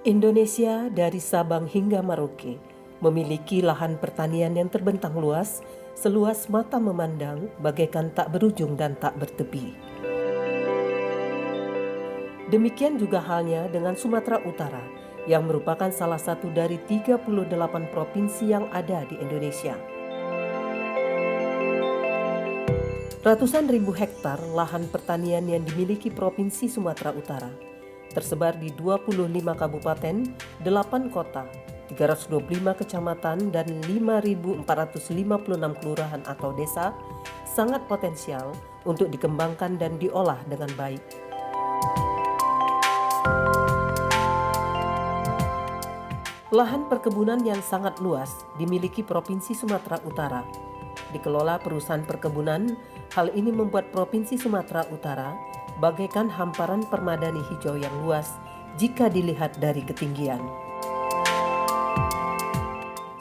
Indonesia dari Sabang hingga Merauke memiliki lahan pertanian yang terbentang luas, seluas mata memandang bagaikan tak berujung dan tak bertepi. Demikian juga halnya dengan Sumatera Utara yang merupakan salah satu dari 38 provinsi yang ada di Indonesia. Ratusan ribu hektar lahan pertanian yang dimiliki Provinsi Sumatera Utara tersebar di 25 kabupaten, 8 kota, 325 kecamatan, dan 5.456 kelurahan atau desa sangat potensial untuk dikembangkan dan diolah dengan baik. Lahan perkebunan yang sangat luas dimiliki Provinsi Sumatera Utara. Dikelola perusahaan perkebunan, hal ini membuat Provinsi Sumatera Utara bagaikan hamparan permadani hijau yang luas jika dilihat dari ketinggian.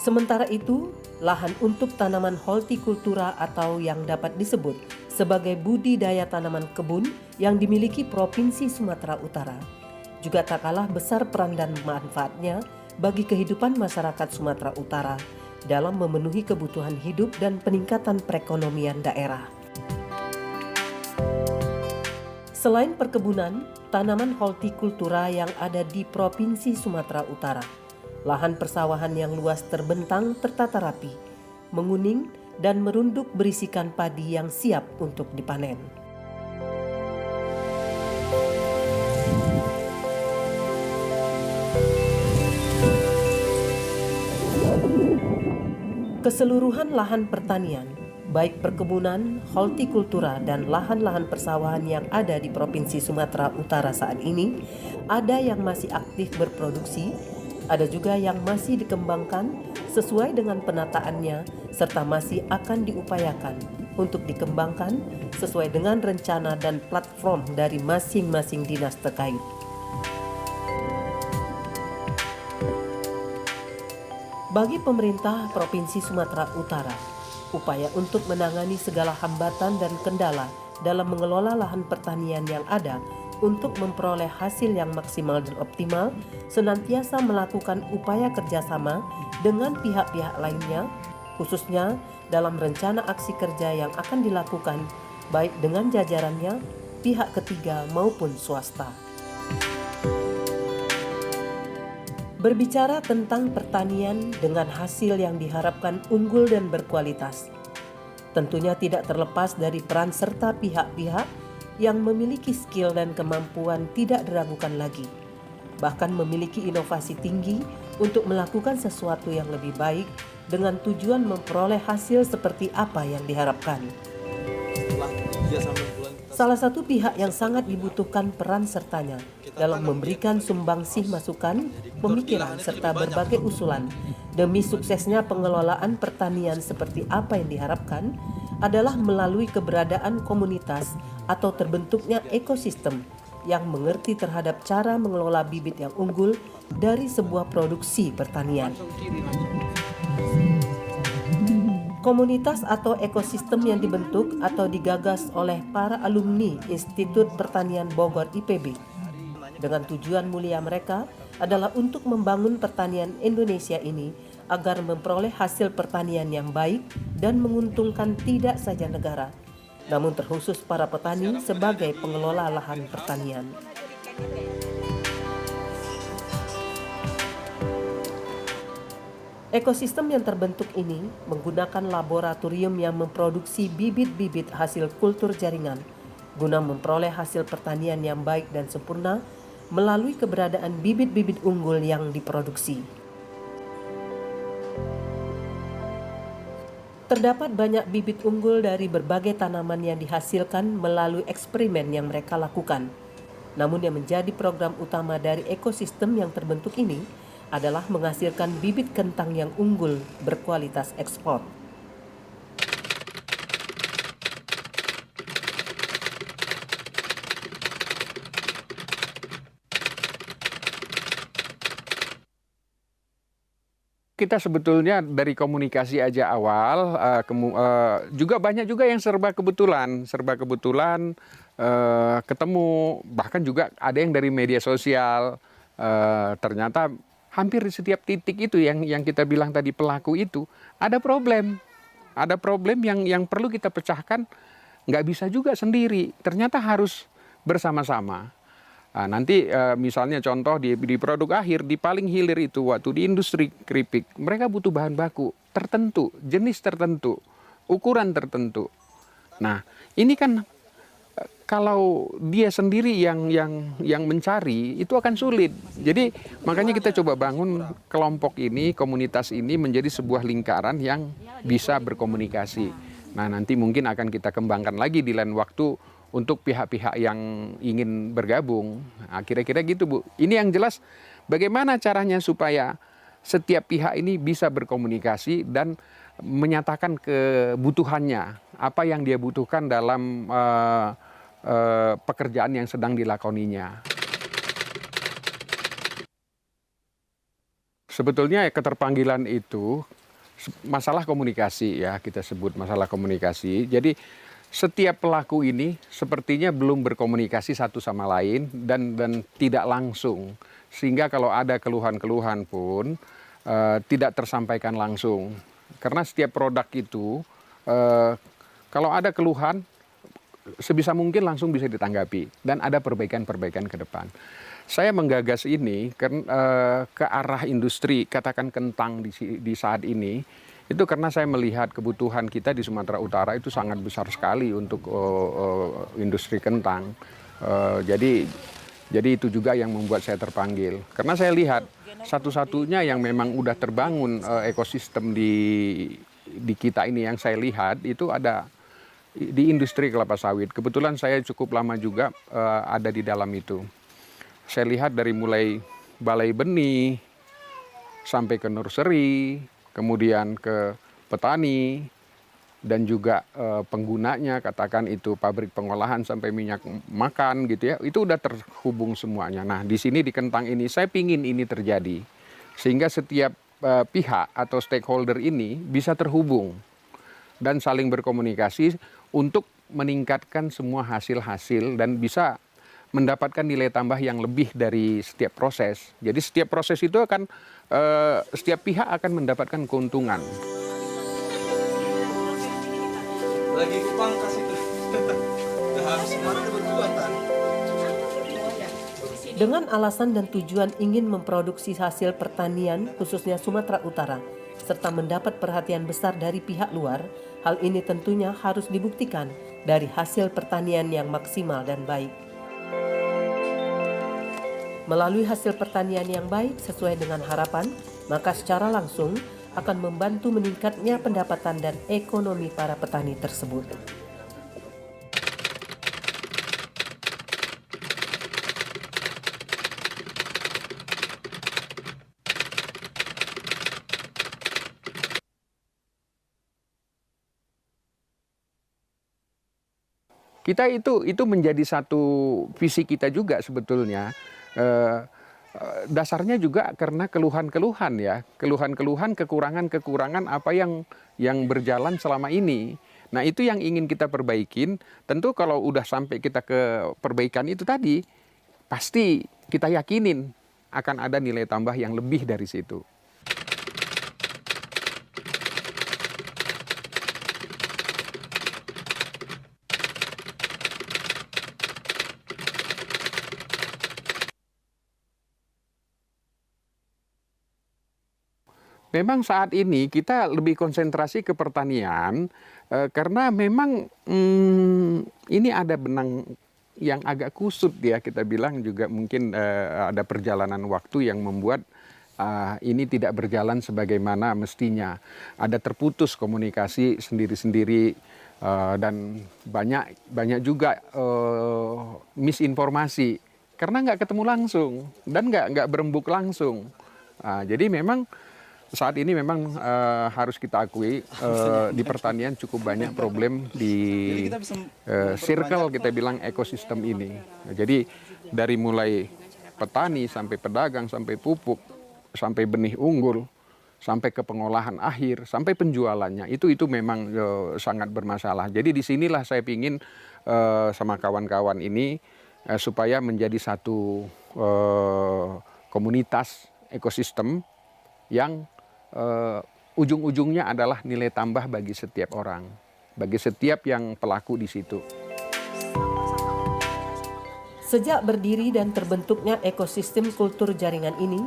Sementara itu, lahan untuk tanaman hortikultura atau yang dapat disebut sebagai budidaya tanaman kebun yang dimiliki Provinsi Sumatera Utara juga tak kalah besar peran dan manfaatnya bagi kehidupan masyarakat Sumatera Utara dalam memenuhi kebutuhan hidup dan peningkatan perekonomian daerah. Selain perkebunan, tanaman hortikultura yang ada di Provinsi Sumatera Utara, lahan persawahan yang luas terbentang tertata rapi, menguning dan merunduk berisikan padi yang siap untuk dipanen. Keseluruhan lahan pertanian, baik perkebunan, hortikultura, dan lahan-lahan persawahan yang ada di Provinsi Sumatera Utara saat ini, ada yang masih aktif berproduksi, ada juga yang masih dikembangkan sesuai dengan penataannya, serta masih akan diupayakan untuk dikembangkan sesuai dengan rencana dan platform dari masing-masing dinas terkait. Bagi pemerintah Provinsi Sumatera Utara, upaya untuk menangani segala hambatan dan kendala dalam mengelola lahan pertanian yang ada untuk memperoleh hasil yang maksimal dan optimal, senantiasa melakukan upaya kerjasama dengan pihak-pihak lainnya, khususnya dalam rencana aksi kerja yang akan dilakukan baik dengan jajarannya, pihak ketiga maupun swasta. Berbicara tentang pertanian dengan hasil yang diharapkan unggul dan berkualitas, tentunya tidak terlepas dari peran serta pihak-pihak yang memiliki skill dan kemampuan tidak diragukan lagi, bahkan memiliki inovasi tinggi untuk melakukan sesuatu yang lebih baik dengan tujuan memperoleh hasil seperti apa yang diharapkan. Salah satu pihak yang sangat dibutuhkan peran sertanya dalam memberikan sumbangsih masukan, pemikiran, serta berbagai usulan demi suksesnya pengelolaan pertanian seperti apa yang diharapkan adalah melalui keberadaan komunitas atau terbentuknya ekosistem yang mengerti terhadap cara mengelola bibit yang unggul dari sebuah produksi pertanian. Komunitas atau ekosistem yang dibentuk atau digagas oleh para alumni Institut Pertanian Bogor IPB dengan tujuan mulia mereka adalah untuk membangun pertanian Indonesia ini agar memperoleh hasil pertanian yang baik dan menguntungkan tidak saja negara, namun terkhusus para petani sebagai pengelola lahan pertanian. Ekosistem yang terbentuk ini menggunakan laboratorium yang memproduksi bibit-bibit hasil kultur jaringan guna memperoleh hasil pertanian yang baik dan sempurna melalui keberadaan bibit-bibit unggul yang diproduksi. Terdapat banyak bibit unggul dari berbagai tanaman yang dihasilkan melalui eksperimen yang mereka lakukan. Namun yang menjadi program utama dari ekosistem yang terbentuk ini adalah menghasilkan bibit kentang yang unggul berkualitas ekspor. Kita sebetulnya dari komunikasi aja awal, juga banyak juga yang serba kebetulan, ketemu, bahkan juga ada yang dari media sosial, ternyata hampir di setiap titik itu yang kita bilang tadi pelaku itu ada problem. Ada problem yang perlu kita pecahkan, nggak bisa juga sendiri. Ternyata harus bersama-sama. Nah, nanti misalnya contoh di produk akhir, di paling hilir itu waktu di industri keripik, mereka butuh bahan baku tertentu, jenis tertentu, ukuran tertentu. Nah, ini kan kalau dia sendiri yang mencari itu akan sulit. Jadi makanya kita coba bangun kelompok ini, komunitas ini menjadi sebuah lingkaran yang bisa berkomunikasi. Nah, nanti mungkin akan kita kembangkan lagi di lain waktu untuk pihak-pihak yang ingin bergabung. Nah, kira-kira gitu, Bu. Ini yang jelas bagaimana caranya supaya setiap pihak ini bisa berkomunikasi dan menyatakan kebutuhannya, apa yang dia butuhkan dalam pekerjaan yang sedang dilakoninya. Sebetulnya keterpanggilan itu masalah komunikasi ya, kita sebut masalah komunikasi. Jadi setiap pelaku ini sepertinya belum berkomunikasi satu sama lain dan tidak langsung. Sehingga kalau ada keluhan-keluhan pun tidak tersampaikan langsung. Karena setiap produk itu kalau ada keluhan sebisa mungkin langsung bisa ditanggapi dan ada perbaikan-perbaikan ke depan. Saya menggagas ini ke arah industri, katakan kentang di saat ini, itu karena saya melihat kebutuhan kita di Sumatera Utara itu sangat besar sekali untuk industri kentang. Jadi itu juga yang membuat saya terpanggil. Karena saya lihat satu-satunya yang memang udah terbangun ekosistem di kita ini yang saya lihat itu ada di industri kelapa sawit. Kebetulan saya cukup lama juga ada di dalam itu. Saya lihat dari mulai balai benih sampai ke nursery, kemudian ke petani dan juga penggunanya, katakan itu pabrik pengolahan sampai minyak makan gitu ya. Itu udah terhubung semuanya. Nah, di sini di kentang ini saya pingin ini terjadi. Sehingga setiap pihak atau stakeholder ini bisa terhubung dan saling berkomunikasi untuk meningkatkan semua hasil-hasil dan bisa mendapatkan nilai tambah yang lebih dari setiap proses. Jadi setiap proses itu akan, setiap pihak akan mendapatkan keuntungan. Lagi kupangkas itu. Udah habis kemarin udah berdua kan. Dengan alasan dan tujuan ingin memproduksi hasil pertanian khususnya Sumatera Utara, serta mendapat perhatian besar dari pihak luar, hal ini tentunya harus dibuktikan dari hasil pertanian yang maksimal dan baik. Melalui hasil pertanian yang baik sesuai dengan harapan, maka secara langsung akan membantu meningkatnya pendapatan dan ekonomi para petani tersebut. Kita itu menjadi satu visi kita juga sebetulnya. Dasarnya juga karena keluhan-keluhan ya, keluhan-keluhan, kekurangan-kekurangan apa yang berjalan selama ini. Nah, itu yang ingin kita perbaikin. Tentu kalau udah sampai kita ke perbaikan itu tadi, pasti kita yakinin akan ada nilai tambah yang lebih dari situ. Memang saat ini kita lebih konsentrasi ke pertanian karena memang ini ada benang yang agak kusut ya, kita bilang juga mungkin ada perjalanan waktu yang membuat ini tidak berjalan sebagaimana mestinya. Ada terputus komunikasi sendiri-sendiri dan banyak juga misinformasi karena nggak ketemu langsung dan nggak berembuk langsung. Jadi memang saat ini memang harus kita akui di pertanian cukup banyak problem di circle kita bilang ekosistem ini. Jadi dari mulai petani sampai pedagang sampai pupuk sampai benih unggul sampai ke pengolahan akhir sampai penjualannya itu memang sangat bermasalah. Jadi disinilah saya ingin sama kawan-kawan ini supaya menjadi satu komunitas ekosistem yang ujung-ujungnya adalah nilai tambah bagi setiap orang, bagi setiap yang pelaku di situ. Sejak berdiri dan terbentuknya ekosistem kultur jaringan ini,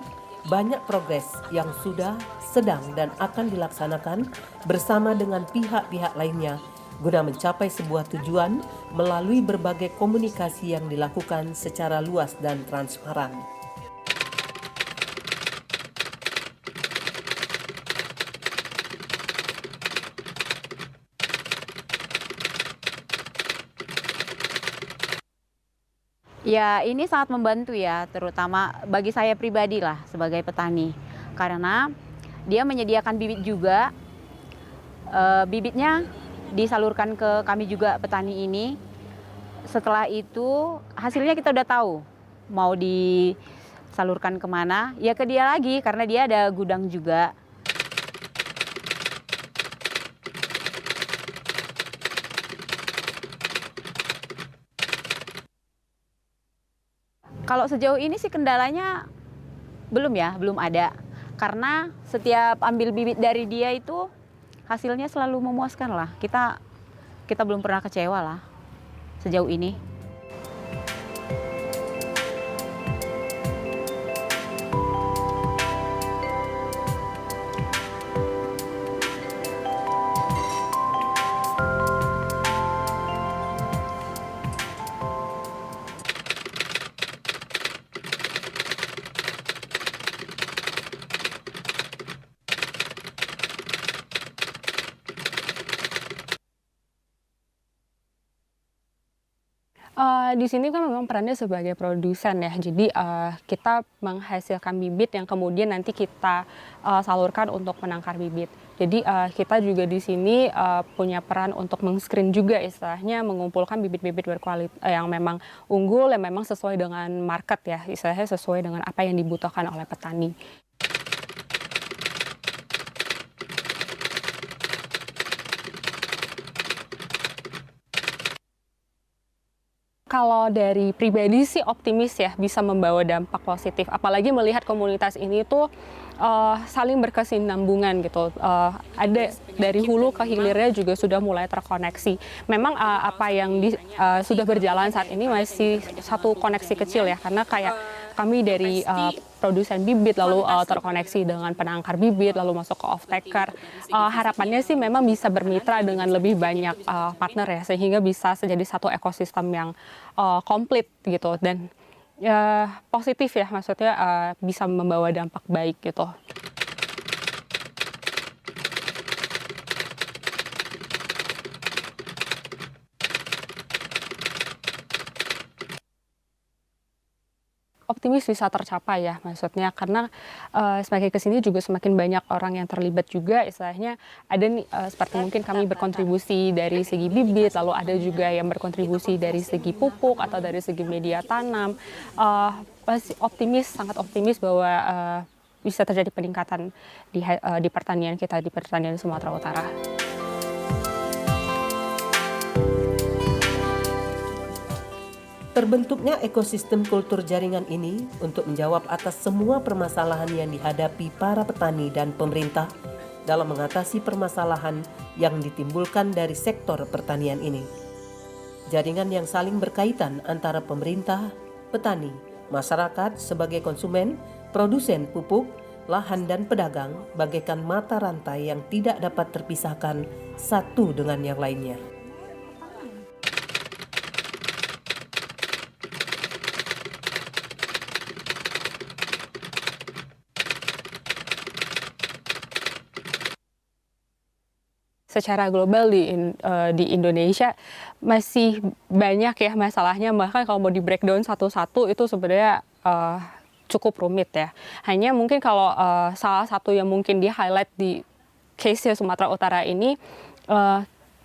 banyak progres yang sudah, sedang, dan akan dilaksanakan bersama dengan pihak-pihak lainnya guna mencapai sebuah tujuan melalui berbagai komunikasi yang dilakukan secara luas dan transparan. Ya, ini sangat membantu ya, terutama bagi saya pribadi lah sebagai petani. Karena dia menyediakan bibit juga, bibitnya disalurkan ke kami juga petani ini. Setelah itu hasilnya kita udah tahu mau disalurkan kemana, ya ke dia lagi karena dia ada gudang juga. Kalau sejauh ini sih kendalanya belum ada. Karena setiap ambil bibit dari dia itu hasilnya selalu memuaskan lah. Kita belum pernah kecewa lah sejauh ini. Di sini kan memang perannya sebagai produsen ya, jadi kita menghasilkan bibit yang kemudian nanti kita salurkan untuk penangkar bibit. Jadi kita juga di sini punya peran untuk meng-screen juga istilahnya, mengumpulkan bibit-bibit berkualitas yang memang unggul, yang memang sesuai dengan market ya, istilahnya sesuai dengan apa yang dibutuhkan oleh petani. Kalau dari pribadi sih optimis ya bisa membawa dampak positif. Apalagi melihat komunitas ini tuh saling berkesinambungan gitu. Ada dari hulu ke hilirnya juga sudah mulai terkoneksi. Memang apa yang sudah berjalan saat ini masih satu koneksi kecil ya. Karena kayak kami dari produsen bibit lalu terkoneksi dengan penangkar bibit lalu masuk ke off-taker. Harapannya sih memang bisa bermitra dengan lebih banyak partner ya, sehingga bisa menjadi satu ekosistem yang komplit gitu dan positif ya, maksudnya bisa membawa dampak baik gitu. Optimis bisa tercapai ya, maksudnya karena semakin kesini juga semakin banyak orang yang terlibat juga, istilahnya ada nih seperti mungkin kami berkontribusi dari segi bibit, lalu ada juga yang berkontribusi dari segi pupuk atau dari segi media tanam. Masih optimis, sangat optimis bahwa bisa terjadi peningkatan di pertanian kita, di pertanian Sumatera Utara. Terbentuknya ekosistem kultur jaringan ini untuk menjawab atas semua permasalahan yang dihadapi para petani dan pemerintah dalam mengatasi permasalahan yang ditimbulkan dari sektor pertanian ini. Jaringan yang saling berkaitan antara pemerintah, petani, masyarakat sebagai konsumen, produsen pupuk, lahan dan pedagang bagaikan mata rantai yang tidak dapat terpisahkan satu dengan yang lainnya. Secara global di Indonesia masih banyak ya masalahnya, bahkan kalau mau di breakdown satu-satu itu sebenarnya cukup rumit ya. Hanya mungkin kalau salah satu yang mungkin di highlight di case Sumatera Utara ini,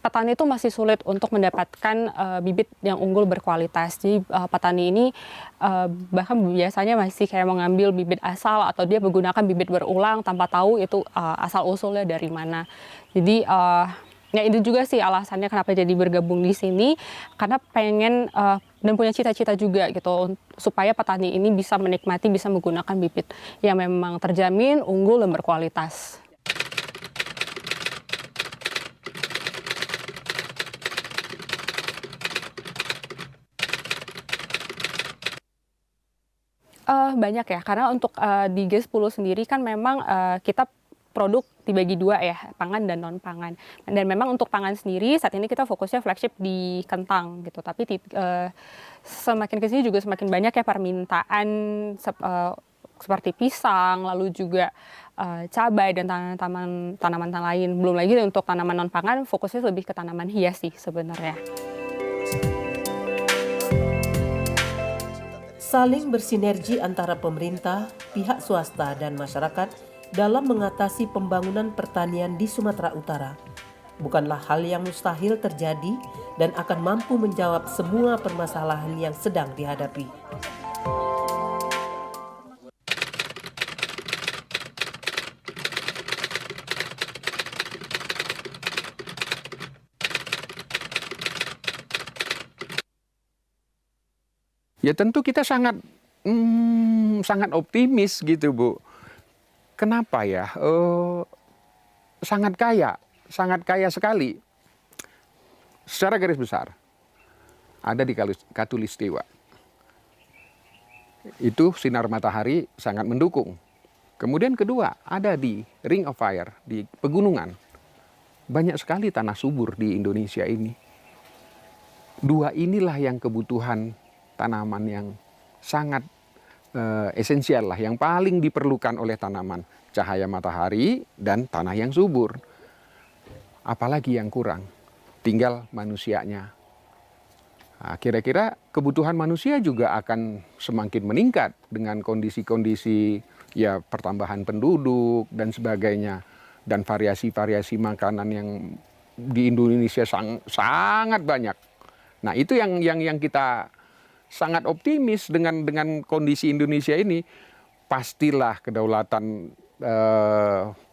petani itu masih sulit untuk mendapatkan bibit yang unggul berkualitas. Jadi petani ini bahkan biasanya masih kayak mengambil bibit asal atau dia menggunakan bibit berulang tanpa tahu itu asal usulnya dari mana. Jadi Ya itu juga sih alasannya kenapa jadi bergabung di sini, karena pengen dan punya cita-cita juga gitu supaya petani ini bisa menikmati, bisa menggunakan bibit yang memang terjamin, unggul dan berkualitas. Banyak ya, karena untuk di G10 sendiri kan memang kita produk dibagi dua ya, pangan dan non pangan. Dan memang untuk pangan sendiri saat ini kita fokusnya flagship di kentang gitu. Tapi semakin kesini juga semakin banyak ya permintaan seperti pisang, lalu juga cabai dan tanaman lain. Belum lagi untuk tanaman non pangan fokusnya lebih ke tanaman hias sih sebenarnya. Saling bersinergi antara pemerintah, pihak swasta, dan masyarakat dalam mengatasi pembangunan pertanian di Sumatera Utara bukanlah hal yang mustahil terjadi dan akan mampu menjawab semua permasalahan yang sedang dihadapi. Ya tentu kita sangat optimis gitu Bu. Kenapa ya? Sangat kaya sekali. Secara garis besar ada di Katulistiwa. Itu sinar matahari sangat mendukung. Kemudian kedua ada di Ring of Fire, di pegunungan. Banyak sekali tanah subur di Indonesia ini. Dua inilah yang kebutuhan tanaman yang sangat esensial lah, yang paling diperlukan oleh tanaman. Cahaya matahari dan tanah yang subur. Apalagi yang kurang? Tinggal manusianya. Nah, kira-kira kebutuhan manusia juga akan semakin meningkat dengan kondisi-kondisi ya pertambahan penduduk dan sebagainya. Dan variasi-variasi makanan yang di Indonesia sangat banyak. Nah itu yang kita sangat optimis dengan kondisi Indonesia ini. Pastilah kedaulatan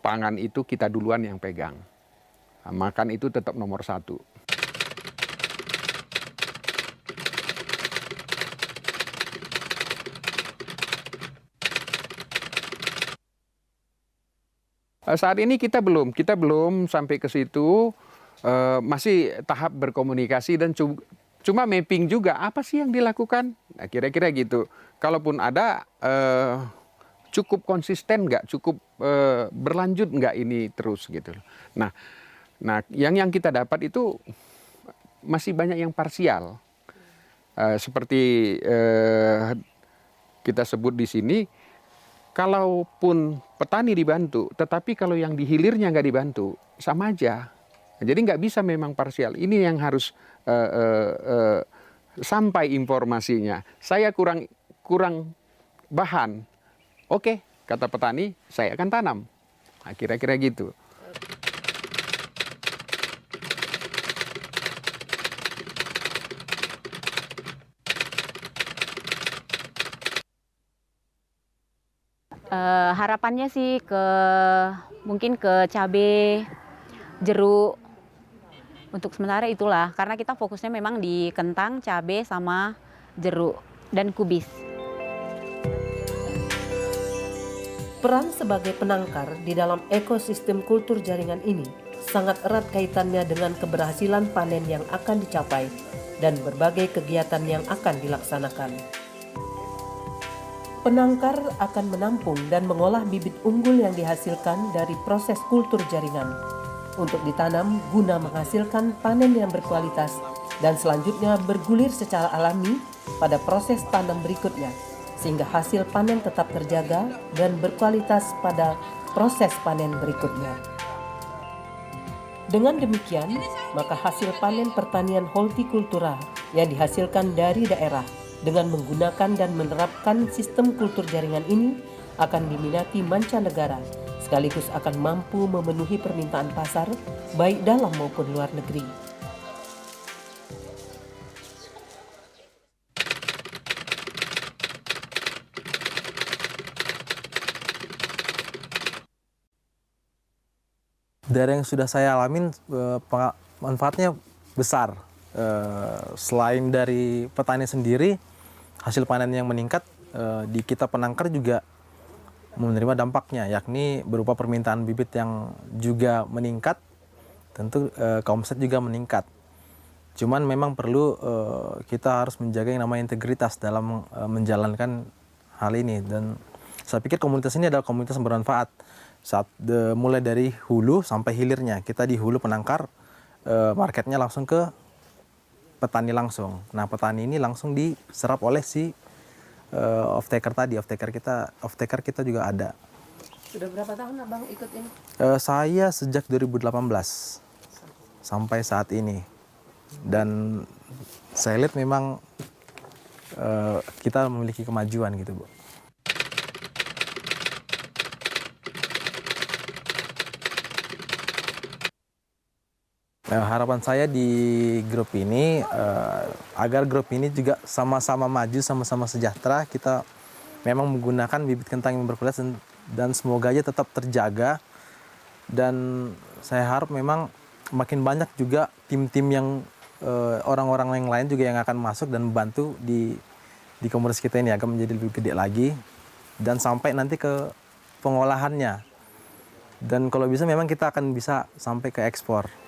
pangan itu kita duluan yang pegang. Nah, makan itu tetap nomor satu. Saat ini kita belum sampai ke situ, masih tahap berkomunikasi dan cuma mapping juga apa sih yang dilakukan. Nah, kira-kira gitu. Kalaupun ada, cukup konsisten nggak, cukup berlanjut nggak ini terus gitu. Nah yang kita dapat itu masih banyak yang parsial. Seperti kita sebut di sini. Kalaupun petani dibantu, tetapi kalau yang di hilirnya nggak dibantu, sama aja. Jadi nggak bisa memang parsial. Ini yang harus sampai informasinya. Saya kurang bahan. Oke, kata petani, saya akan tanam. Nah, kira-kira gitu. Harapannya sih mungkin ke cabai, jeruk. Untuk sementara itulah, karena kita fokusnya memang di kentang, cabai, sama jeruk dan kubis. Peran sebagai penangkar di dalam ekosistem kultur jaringan ini sangat erat kaitannya dengan keberhasilan panen yang akan dicapai dan berbagai kegiatan yang akan dilaksanakan. Penangkar akan menampung dan mengolah bibit unggul yang dihasilkan dari proses kultur jaringan untuk ditanam guna menghasilkan panen yang berkualitas dan selanjutnya bergulir secara alami pada proses tanam berikutnya sehingga hasil panen tetap terjaga dan berkualitas pada proses panen berikutnya. Dengan demikian, maka hasil panen pertanian hortikultura yang dihasilkan dari daerah dengan menggunakan dan menerapkan sistem kultur jaringan ini akan diminati mancanegara, sekaligus akan mampu memenuhi permintaan pasar baik dalam maupun luar negeri. Dari yang sudah saya alamin, manfaatnya besar. Selain dari petani sendiri, hasil panen yang meningkat, di kita penangkar juga menerima dampaknya, yakni berupa permintaan bibit yang juga meningkat, tentu omset juga meningkat. Cuman memang perlu kita harus menjaga yang namanya integritas dalam menjalankan hal ini, dan saya pikir komunitas ini adalah komunitas yang bermanfaat. Mulai dari hulu sampai hilirnya, kita di hulu penangkar, marketnya langsung ke petani langsung. Nah, petani ini langsung diserap oleh si off-taker tadi. Off-taker kita juga ada. Sudah berapa tahun Abang ikut ini? Saya sejak 2018 sampai saat ini. Dan saya lihat memang kita memiliki kemajuan gitu, Bu. Harapan saya di grup ini, agar grup ini juga sama-sama maju, sama-sama sejahtera. Kita memang menggunakan bibit kentang yang berkualitas dan semoga aja tetap terjaga. Dan saya harap memang makin banyak juga tim-tim yang orang-orang yang lain juga yang akan masuk dan membantu di komunitas kita ini agar menjadi lebih gede lagi dan sampai nanti ke pengolahannya. Dan kalau bisa memang kita akan bisa sampai ke ekspor.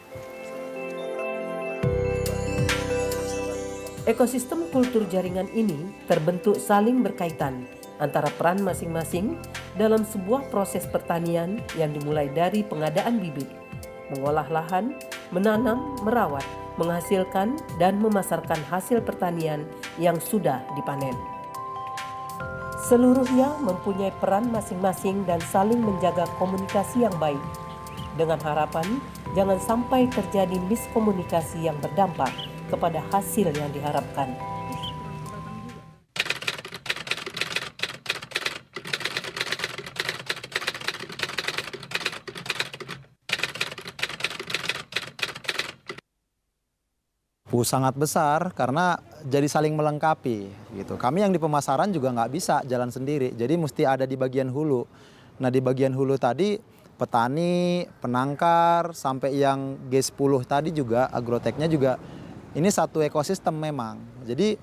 Ekosistem kultur jaringan ini terbentuk saling berkaitan antara peran masing-masing dalam sebuah proses pertanian yang dimulai dari pengadaan bibit, mengolah lahan, menanam, merawat, menghasilkan, dan memasarkan hasil pertanian yang sudah dipanen. Seluruhnya mempunyai peran masing-masing dan saling menjaga komunikasi yang baik, dengan harapan jangan sampai terjadi miskomunikasi yang berdampak kepada hasil yang diharapkan. Sangat besar karena jadi saling melengkapi gitu. Kami yang di pemasaran juga nggak bisa jalan sendiri, jadi mesti ada di bagian hulu. Nah, di bagian hulu tadi petani, penangkar, sampai yang G10 tadi juga, agroteknya juga, ini satu ekosistem memang. Jadi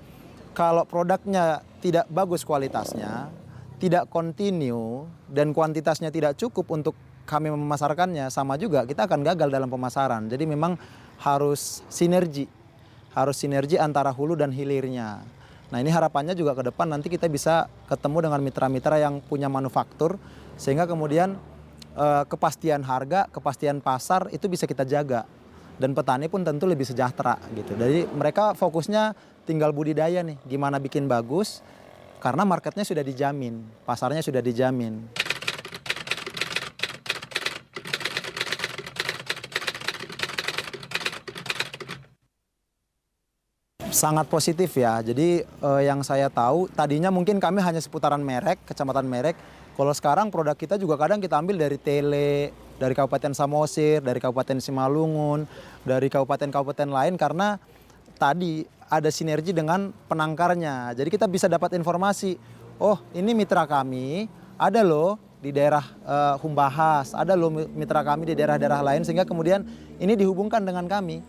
kalau produknya tidak bagus kualitasnya, tidak kontinu, dan kuantitasnya tidak cukup untuk kami memasarkannya, sama juga kita akan gagal dalam pemasaran. Jadi memang harus sinergi antara hulu dan hilirnya. Nah, ini harapannya juga ke depan nanti kita bisa ketemu dengan mitra-mitra yang punya manufaktur, sehingga kemudian kepastian harga, kepastian pasar itu bisa kita jaga. Dan petani pun tentu lebih sejahtera gitu. Jadi mereka fokusnya tinggal budidaya nih, gimana bikin bagus, karena marketnya sudah dijamin, pasarnya sudah dijamin. Sangat positif ya. Jadi yang saya tahu tadinya mungkin kami hanya seputaran Merek, Kecamatan Merek. Kalau sekarang produk kita juga kadang kita ambil dari Tele, dari Kabupaten Samosir, dari Kabupaten Simalungun, dari kabupaten-kabupaten lain, karena tadi ada sinergi dengan penangkarnya. Jadi kita bisa dapat informasi, oh ini mitra kami, ada loh di daerah Humbahas, ada loh mitra kami di daerah-daerah lain, sehingga kemudian ini dihubungkan dengan kami.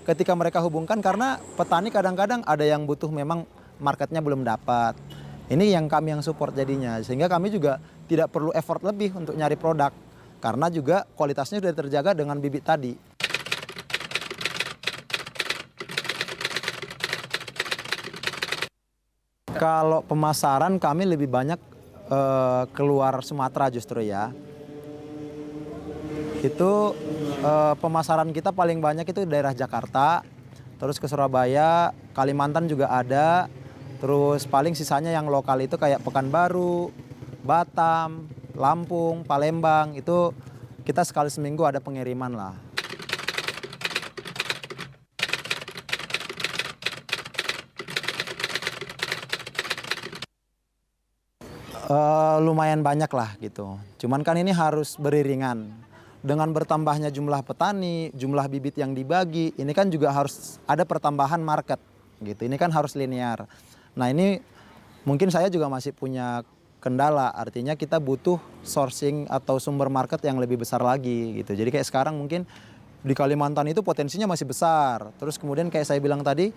Ketika mereka hubungkan, karena petani kadang-kadang ada yang butuh memang marketnya belum dapat. Ini yang kami yang support jadinya, sehingga kami juga tidak perlu effort lebih untuk nyari produk. Karena juga kualitasnya sudah terjaga dengan bibit tadi. Kalau pemasaran kami lebih banyak keluar Sumatera justru ya. Itu pemasaran kita paling banyak itu daerah Jakarta, terus ke Surabaya, Kalimantan juga ada, terus paling sisanya yang lokal itu kayak Pekanbaru, Batam, Lampung, Palembang, itu kita sekali seminggu ada pengiriman lah. Lumayan banyak lah gitu, cuman kan ini harus beriringan. Dengan bertambahnya jumlah petani, jumlah bibit yang dibagi, ini kan juga harus ada pertambahan market gitu. Ini kan harus linear. Nah, ini mungkin saya juga masih punya kendala, artinya kita butuh sourcing atau sumber market yang lebih besar lagi gitu. Jadi kayak sekarang mungkin di Kalimantan itu potensinya masih besar. Terus kemudian kayak saya bilang tadi,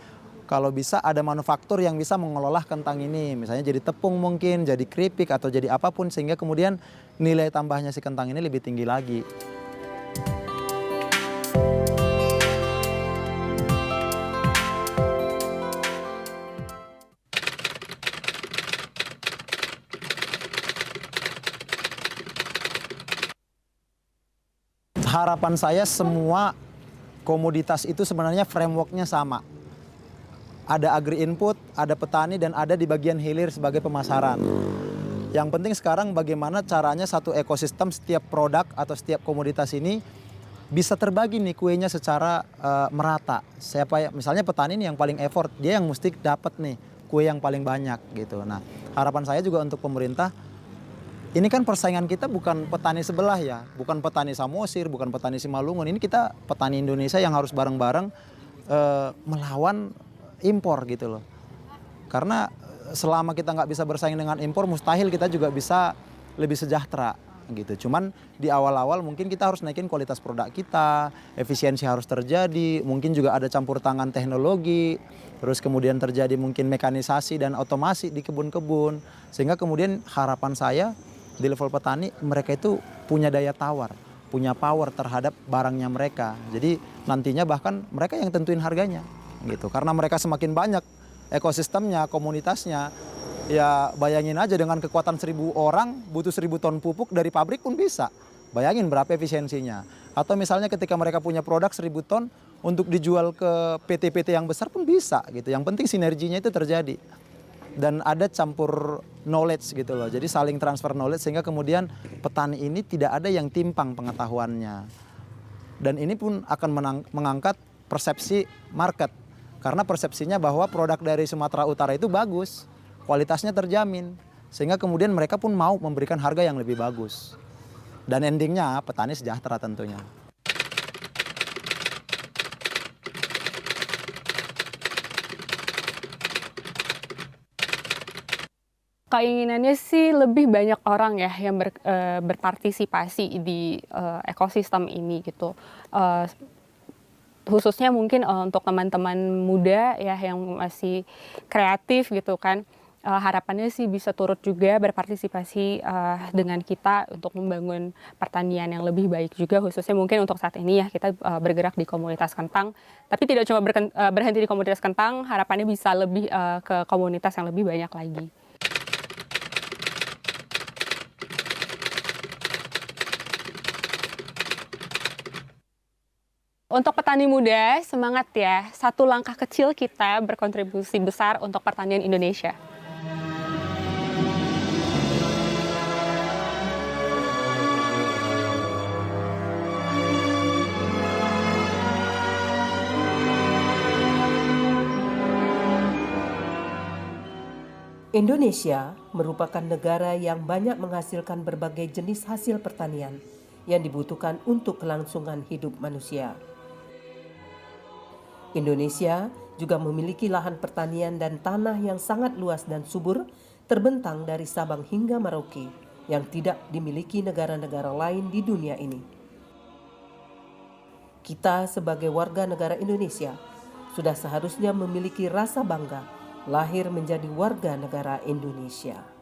kalau bisa ada manufaktur yang bisa mengelola kentang ini, misalnya jadi tepung mungkin, jadi keripik atau jadi apapun, sehingga kemudian nilai tambahnya si kentang ini lebih tinggi lagi. Harapan saya semua komoditas itu sebenarnya frameworknya sama. Ada agri input, ada petani, dan ada di bagian hilir sebagai pemasaran. Yang penting sekarang bagaimana caranya satu ekosistem setiap produk atau setiap komoditas ini bisa terbagi nih kuenya secara merata. Siapa misalnya petani nih yang paling effort, dia yang mesti dapat nih kue yang paling banyak gitu. Nah, harapan saya juga untuk pemerintah, ini kan persaingan kita bukan petani sebelah ya, bukan petani Samosir, bukan petani Simalungun. Ini kita petani Indonesia yang harus bareng-bareng melawan impor gitu loh. Karena selama kita nggak bisa bersaing dengan impor, mustahil kita juga bisa lebih sejahtera gitu. Cuman di awal-awal mungkin kita harus naikin kualitas produk kita, efisiensi harus terjadi, mungkin juga ada campur tangan teknologi, terus kemudian terjadi mungkin mekanisasi dan otomasi di kebun-kebun. Sehingga kemudian harapan saya di level petani, mereka itu punya daya tawar, punya power terhadap barangnya mereka. Jadi nantinya bahkan mereka yang tentuin harganya gitu. Karena mereka semakin banyak ekosistemnya, komunitasnya, ya bayangin aja dengan kekuatan 1.000 orang butuh 1.000 ton pupuk dari pabrik pun bisa. Bayangin berapa efisiensinya. Atau misalnya ketika mereka punya produk 1.000 ton untuk dijual ke PT-PT yang besar pun bisa gitu. Yang penting sinerginya itu terjadi. Dan ada campur knowledge gitu loh. Jadi saling transfer knowledge sehingga kemudian petani ini tidak ada yang timpang pengetahuannya. Dan ini pun akan mengangkat persepsi market. Karena persepsinya bahwa produk dari Sumatera Utara itu bagus, kualitasnya terjamin. Sehingga kemudian mereka pun mau memberikan harga yang lebih bagus. Dan endingnya petani sejahtera tentunya. Keinginannya sih lebih banyak orang ya yang berpartisipasi di ekosistem ini gitu. Khususnya mungkin untuk teman-teman muda ya yang masih kreatif gitu kan. Harapannya sih bisa turut juga berpartisipasi dengan kita untuk membangun pertanian yang lebih baik juga, khususnya mungkin untuk saat ini ya kita bergerak di komunitas kentang. Tapi tidak cuma berhenti di komunitas kentang, harapannya bisa lebih ke komunitas yang lebih banyak lagi. Untuk petani muda, semangat ya. Satu langkah kecil kita berkontribusi besar untuk pertanian Indonesia. Indonesia merupakan negara yang banyak menghasilkan berbagai jenis hasil pertanian yang dibutuhkan untuk kelangsungan hidup manusia. Indonesia juga memiliki lahan pertanian dan tanah yang sangat luas dan subur, terbentang dari Sabang hingga Merauke, yang tidak dimiliki negara-negara lain di dunia ini. Kita sebagai warga negara Indonesia sudah seharusnya memiliki rasa bangga lahir menjadi warga negara Indonesia.